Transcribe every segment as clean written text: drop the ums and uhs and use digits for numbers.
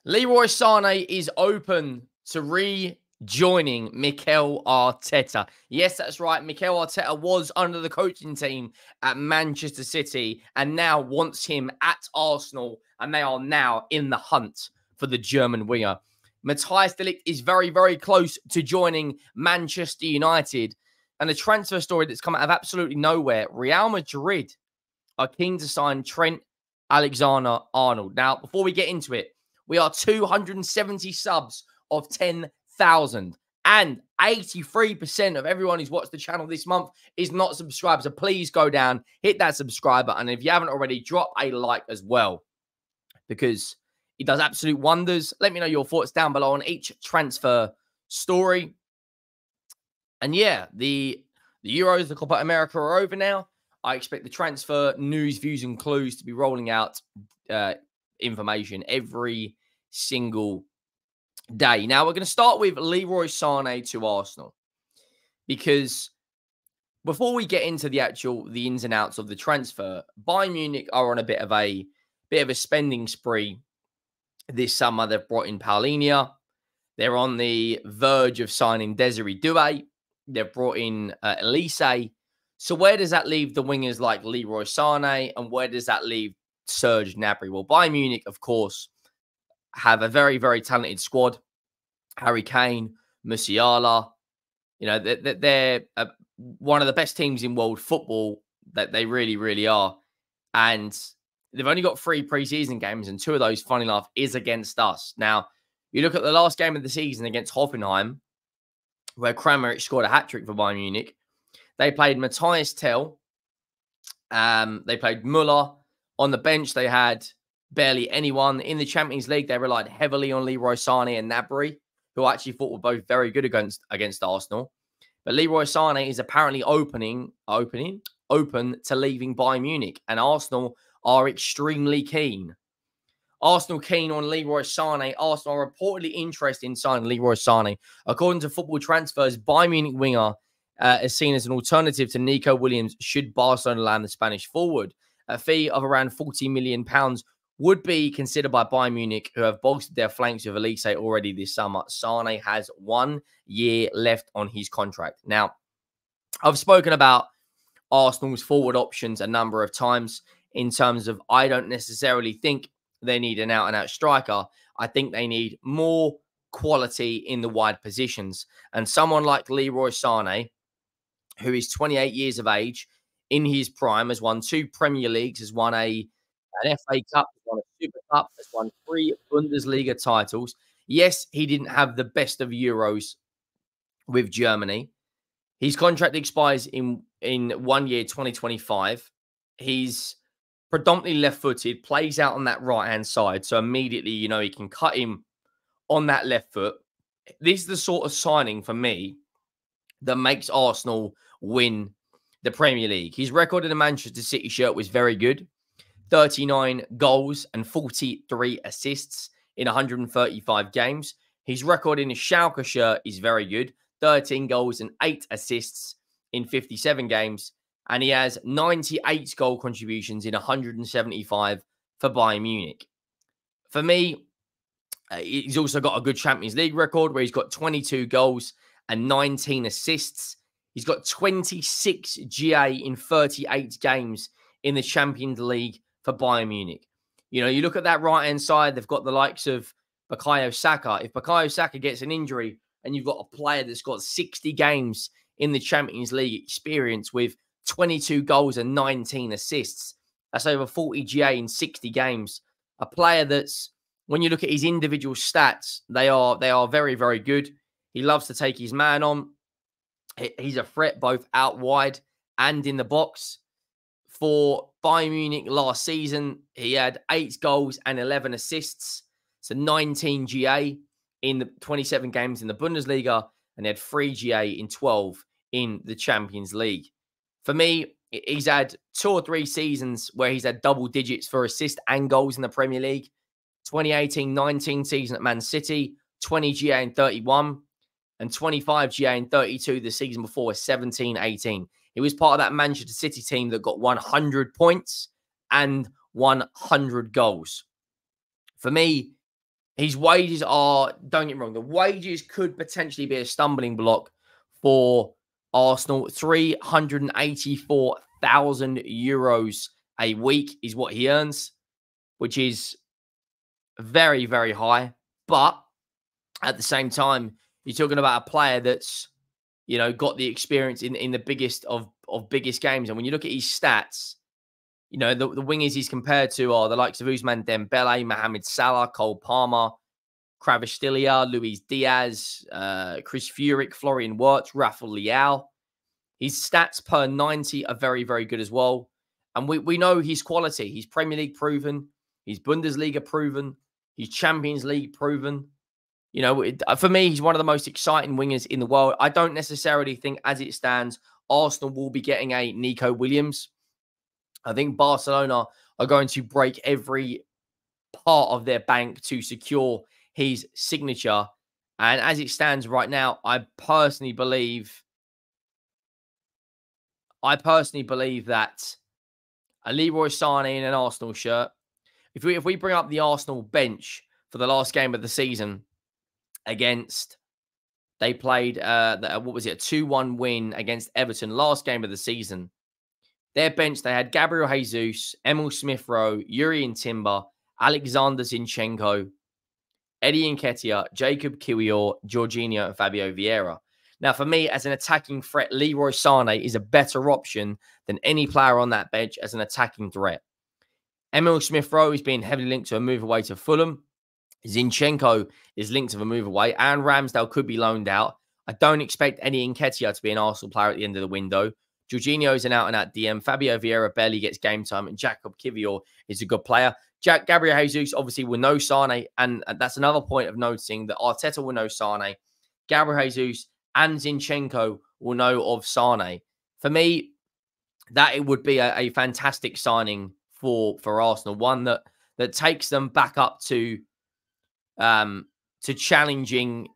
Leroy Sane is open to rejoining Mikel Arteta. Yes, that's right. Mikel Arteta was under the coaching team at Manchester City and now wants him at Arsenal, and they are now in the hunt for the German winger. Matthias de Ligt is very, very close to joining Manchester United. And a transfer story that's come out of absolutely nowhere. Real Madrid are keen to sign Trent Alexander-Arnold. Now, before we get into it, we are 270 subs of 10,000. And 83% of everyone who's watched the channel this month is not subscribed. So please go down, hit that subscribe button. And if you haven't already, drop a like as well, because it does absolute wonders. Let me know your thoughts down below on each transfer story. And yeah, the Euros, the Copa America are over now. I expect the transfer news, views, and clues to be rolling out information every single day. Now, we're going to start with Leroy Sane to Arsenal, because before we get into the ins and outs of the transfer, Bayern Munich are on a bit of a spending spree this summer. They've brought in Paulinho. They're on the verge of signing Desiree Doué. They've brought in Elise. So where does that leave the wingers like Leroy Sane, and where does that leave Serge Gnabry? Well, Bayern Munich, of course, have a very, very talented squad. Harry Kane, Musiala, you know, they're one of the best teams in world football. That they really, really are. And they've only got 3 preseason games, and 2 of those, funny enough, is against us. Now, you look at the last game of the season against Hoffenheim, where Kramaric scored a hat-trick for Bayern Munich. They played Matthias Tell. They played Muller. On the bench, they had barely anyone. In the Champions League, they relied heavily on Leroy Sane and Gnabry, who I actually thought were both very good against Arsenal. But Leroy Sane is apparently open to leaving Bayern Munich, and Arsenal are extremely keen. Arsenal keen on Leroy Sane. Arsenal are reportedly interested in signing Leroy Sane. According to Football Transfers, Bayern Munich winger is seen as an alternative to Nico Williams should Barcelona land the Spanish forward. A fee of around £40 million would be considered by Bayern Munich, who have bolstered their flanks with Elise already this summer. Sane has 1 year left on his contract. Now, I've spoken about Arsenal's forward options a number of times in terms of I don't necessarily think they need an out-and-out striker. I think they need more quality in the wide positions. And someone like Leroy Sane, who is 28 years of age, in his prime, has won 2 Premier Leagues, has won an FA Cup, has won a Super Cup, has won 3 Bundesliga titles. Yes, he didn't have the best of Euros with Germany. His contract expires in 1 year, 2025. He's predominantly left-footed, plays out on that right-hand side. So immediately, you know, he can cut him on that left foot. This is the sort of signing for me that makes Arsenal win the Premier League. His record in the Manchester City shirt was very good. 39 goals and 43 assists in 135 games. His record in the Schalke shirt is very good. 13 goals and 8 assists in 57 games. And he has 98 goal contributions in 175 for Bayern Munich. For me, he's also got a good Champions League record where he's got 22 goals and 19 assists. He's got 26 GA in 38 games in the Champions League for Bayern Munich. You know, you look at that right-hand side, they've got the likes of Bukayo Saka. If Bukayo Saka gets an injury and you've got a player that's got 60 games in the Champions League experience with 22 goals and 19 assists, that's over 40 GA in 60 games. A player that's, when you look at his individual stats, they are very, very good. He loves to take his man on. He's a threat both out wide and in the box. For Bayern Munich last season, he had 8 goals and 11 assists. So 19 GA in the 27 games in the Bundesliga, and he had 3 GA in 12 in the Champions League. For me, he's had 2 or 3 seasons where he's had double digits for assists and goals in the Premier League. 2018-19 season at Man City, 20 GA in 31, and 25 GA in 32 the season before, 17-18. He was part of that Manchester City team that got 100 points and 100 goals. For me, His wages are, don't get me wrong, the wages could potentially be a stumbling block for Arsenal. €384,000 a week is what he earns, which is very, very high. But at the same time, you're talking about a player that's, got the experience in the biggest of biggest games. And when you look at his stats, the wingers he's compared to are the likes of Ousmane Dembele, Mohamed Salah, Cole Palmer, Kvaratskhelia, Luis Diaz, Chris Furyk, Florian Wirtz, Rafa Leao. His stats per 90 are very, very good as well. And we know his quality. He's Premier League proven. He's Bundesliga proven. He's Champions League proven. For me, he's one of the most exciting wingers in the world. I don't necessarily think, as it stands, Arsenal will be getting a Nico Williams. I think Barcelona are going to break every part of their bank to secure his signature. And as it stands right now, I personally believe that a Leroy Sane in an Arsenal shirt, if we bring up the Arsenal bench for the last game of the season they played, a 2-1 win against Everton last game of the season. Their bench, they had Gabriel Jesus, Emil Smith-Rowe, Yuri Timber, Alexander Zinchenko, Eddie Nketiah, Jacob Kiwior, Jorginho, and Fabio Vieira. Now, for me, as an attacking threat, Leroy Sane is a better option than any player on that bench as an attacking threat. Emil Smith-Rowe is being heavily linked to a move away to Fulham. Zinchenko is linked to a move away, and Ramsdale could be loaned out. I don't expect Eddie Nketiah to be an Arsenal player at the end of the window. Jorginho is an out-and-out DM. Fabio Vieira barely gets game time, and Jacob Kiwior is a good player. Gabriel Jesus obviously will know Sane, and that's another point of noting that Arteta will know Sane. Gabriel Jesus and Zinchenko will know of Sane. For me, that it would be a fantastic signing for Arsenal, one that takes them back up to challenging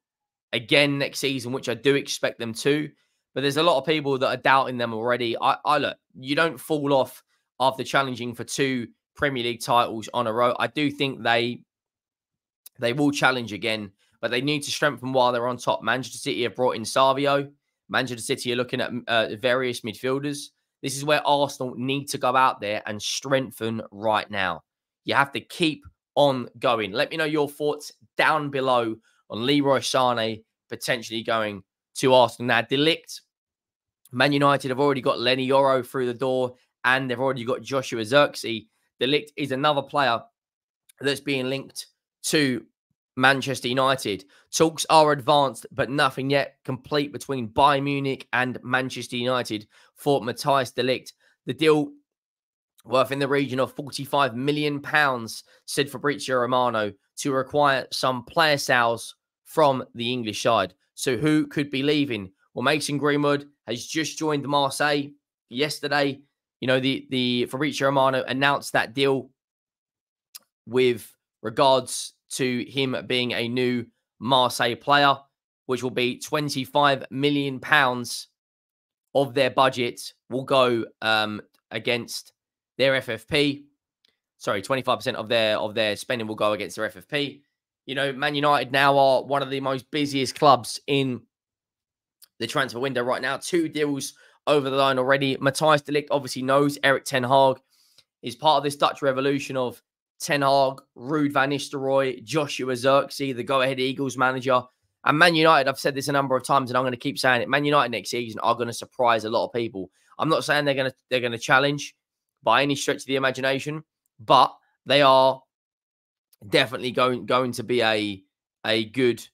again next season, which I do expect them to. But there's a lot of people that are doubting them already. I look, you don't fall off after challenging for 2 Premier League titles on a row. I do think they will challenge again, but they need to strengthen while they're on top. Manchester City have brought in Savio. Manchester City are looking at various midfielders. This is where Arsenal need to go out there and strengthen right now. You have to keep on going. Let me know your thoughts down below on Leroy Sane potentially going to Arsenal. Now, Ligt, Man United have already got Lenny Yoro through the door, and they've already got Joshua Zirkzee. Ligt is another player that's being linked to Manchester United. Talks are advanced, but nothing yet complete between Bayern Munich and Manchester United for Matthijs de Ligt. The deal worth in the region of £45 million, said Fabrizio Romano, to require some player sales from the English side. So who could be leaving? Well, Mason Greenwood has just joined Marseille yesterday. The Fabrizio Romano announced that deal with regards to him being a new Marseille player, which will be £25 million of their budget will go against their FFP. Sorry, 25% of their spending will go against their FFP. Man United now are one of the most busiest clubs in the transfer window right now. 2 deals over the line already. Matthijs de Ligt obviously knows Erik ten Hag is part of this Dutch revolution of Ten Hag, Ruud van Nistelrooy, Joshua Zirkzee, the go-ahead Eagles manager. And Man United, I've said this a number of times, and I'm going to keep saying it. Man United next season are going to surprise a lot of people. I'm not saying they're going to challenge by any stretch of the imagination, but they are definitely going to be a good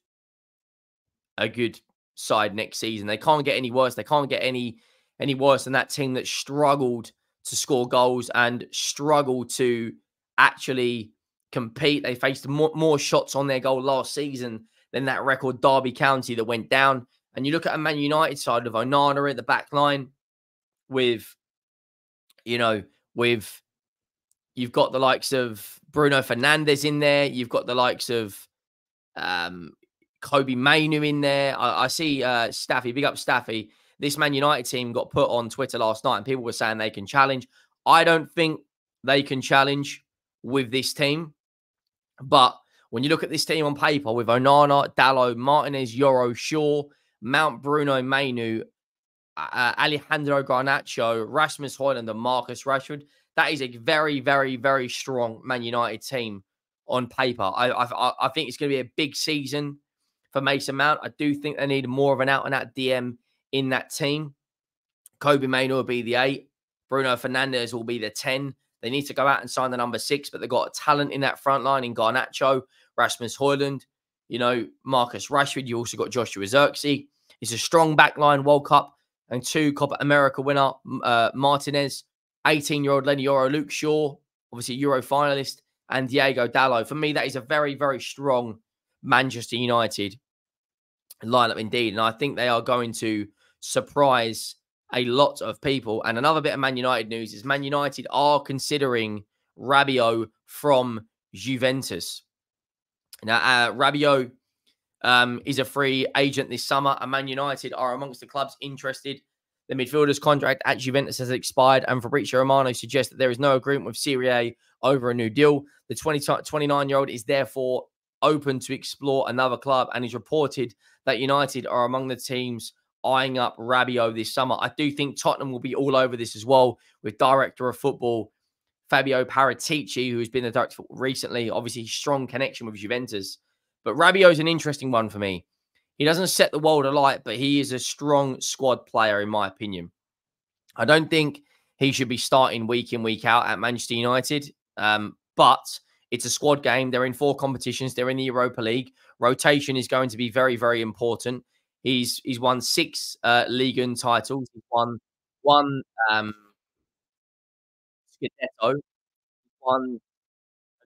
side next season. They can't get any worse. They can't get any worse than that team that struggled to score goals and struggled to actually compete. They faced more shots on their goal last season than that record Derby County that went down. And you look at a Man United side of Onana at the back line with, you've got the likes of Bruno Fernandes in there. You've got the likes of Kobe Mainu in there. I see Staffy, big up Staffy. This Man United team got put on Twitter last night and people were saying they can challenge. I don't think they can challenge with this team. But When you look at this team on paper with Onana, Dalot, Martinez, Yoro, Shaw, Mount Bruno, Mainu, Alejandro Garnacho, Rasmus Højlund, and Marcus Rashford, that is a very, very, very strong Man United team on paper. I think it's going to be a big season for Mason Mount. I do think they need more of an out-and-out DM in that team. Kobe Mainoo will be the 8. Bruno Fernandes will be the 10. They need to go out and sign the number 6, but they've got a talent in that front line in Garnacho, Rasmus Højlund, Marcus Rashford. You also got Joshua Zirkzee. It's a strong backline, World Cup and 2 Copa America winner, Martinez, 18-year-old Lenny Yoro, Luke Shaw, obviously Euro finalist, and Diego Dalot. For me, that is a very, very strong Manchester United lineup indeed. And I think they are going to surprise a lot of people. And another bit of Man United news is Man United are considering Rabiot from Juventus. Now, Rabiot is a free agent this summer, and Man United are amongst the clubs interested. The midfielder's contract at Juventus has expired, and Fabrizio Romano suggests that there is no agreement with Serie A over a new deal. The 29-year-old is therefore open to explore another club, and is reported that United are among the teams eyeing up Rabiot this summer. I do think Tottenham will be all over this as well, with Director of Football Fabio Paratici, who has been the Director of Football recently. Obviously, strong connection with Juventus. But Rabiot is an interesting one for me. He doesn't set the world alight, but he is a strong squad player, in my opinion. I don't think he should be starting week in, week out at Manchester United. But it's a squad game. They're in 4 competitions. They're in the Europa League. Rotation is going to be very, very important. He's won 6 Ligue 1 titles. He's won 1 Scudetto. He's won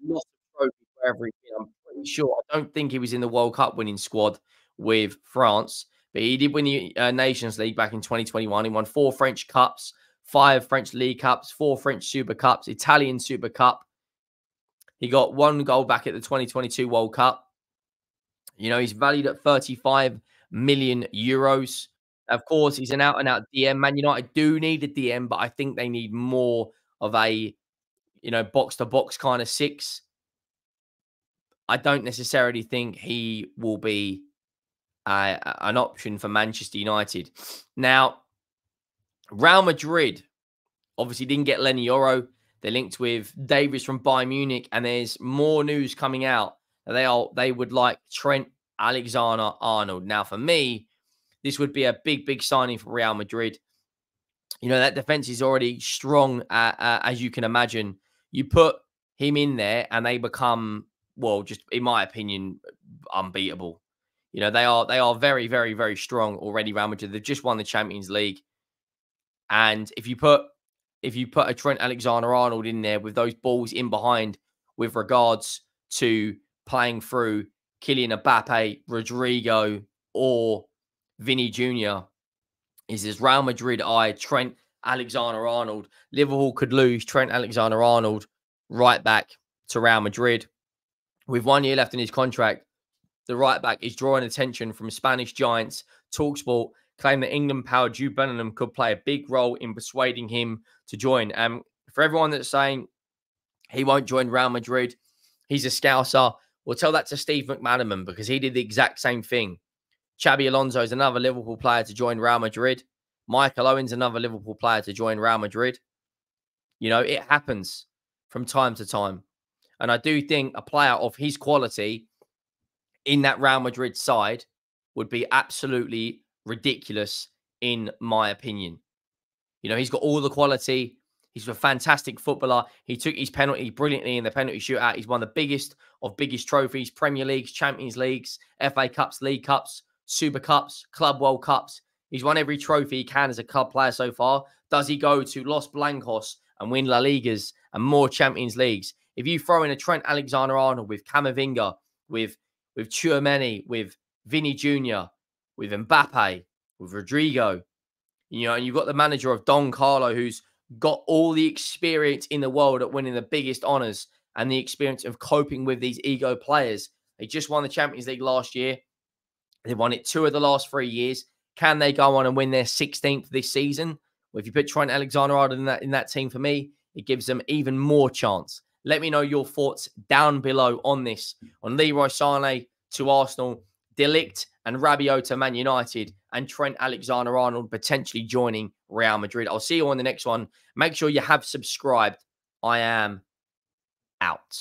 a lot of trophies wherever he's been. I'm pretty sure. I don't think he was in the World Cup winning squad with France, but he did win the Nations League back in 2021. He won 4 French Cups, 5 French League Cups, 4 French Super Cups, Italian Super Cup. He got 1 goal back at the 2022 World Cup. He's valued at 35 million euros. Of course, he's an out-and-out DM. Man United do need a DM, but I think they need more of a, box-to-box kind of 6. I don't necessarily think he will be an option for Manchester United. Now, Real Madrid obviously didn't get Lenny Yoro. They're linked with Davies from Bayern Munich, and there's more news coming out. They would like Trent Alexander-Arnold. Now, for me, this would be a big, big signing for Real Madrid. That defense is already strong, as you can imagine. You put him in there, and they become, well, just in my opinion, unbeatable. They are very, very, very strong already, Real Madrid. They've just won the Champions League. And if you put a Trent Alexander-Arnold in there with those balls in behind with regards to playing through Kylian Mbappe, Rodrigo, or Vinny Jr., is this Real Madrid Trent Alexander-Arnold. Liverpool could lose Trent Alexander-Arnold right back to Real Madrid. With 1 year left in his contract, the right back is drawing attention from Spanish giants. TalkSport claim that England-powered Jude Bellingham could play a big role in persuading him to join. For everyone that's saying he won't join Real Madrid, he's a Scouser, we'll tell that to Steve McManaman, because he did the exact same thing. Xabi Alonso is another Liverpool player to join Real Madrid. Michael Owen's another Liverpool player to join Real Madrid. It happens from time to time. And I do think a player of his quality in that Real Madrid side would be absolutely ridiculous, in my opinion. He's got all the quality. He's a fantastic footballer. He took his penalty brilliantly in the penalty shootout. He's won the biggest of biggest trophies: Premier Leagues, Champions Leagues, FA Cups, League Cups, Super Cups, Club World Cups. He's won every trophy he can as a club player so far. Does he go to Los Blancos and win La Ligas and more Champions Leagues? If you throw in a Trent Alexander-Arnold with Camavinga, with Tchouameni, with Vinny Jr., with Mbappe, with Rodrigo, and you've got the manager of Don Carlo, who's got all the experience in the world at winning the biggest honours and the experience of coping with these ego players. They just won the Champions League last year. They've won it 2 of the last 3 years. Can they go on and win their 16th this season? Well, if you put Trent Alexander-Arnold in that team, for me, it gives them even more chance. Let me know your thoughts down below on this, on Leroy Sane to Arsenal, Ligt and Rabiot to Man United, and Trent Alexander-Arnold potentially joining Real Madrid. I'll see you on the next one. Make sure you have subscribed. I am out.